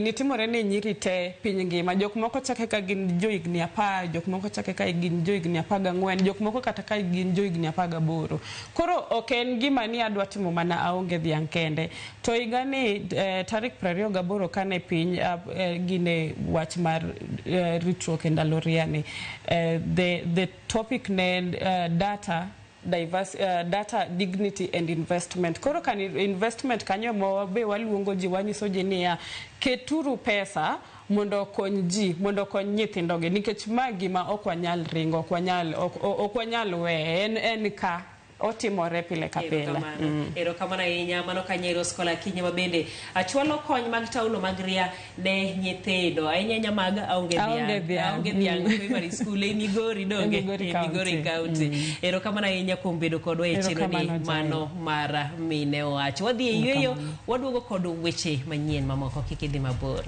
Nitimore ne nyiri te piny ngima. Jok moko chake ka gin jo higni 10, jok moko chake ka gin jo higni 14, jok moko kata ka gin jo higni 18. Koro ok en gima ni adwa timo mana aonge dhiang' kende. To higani tarik 28 kane piny gine wach mar ritruok e ndalo riani. The topic ne data data, dignity and investment. Koro kan investment kanyo mo be waluongo ji, wanyiso ji niya keturu pesa mondo okony ji, mondo okony nyithindogi, nikech ma gima ok wanyal ringo, ok wanyal we, en ka otimore pile ka pile. Erokamano ahinya. Mano ka nyiro skola Akinyi ma bende achwalo kony mag taulo mag ria ne nyithindo ahinya mag aonge dhiang' primary school e Migori County. Erokamano ahinya kuom bedo kodwa e chenro ni mano mar mine owacho. Wadhi e yweyo, waduogo kod weche manyien mamoko, kik idhi mabor.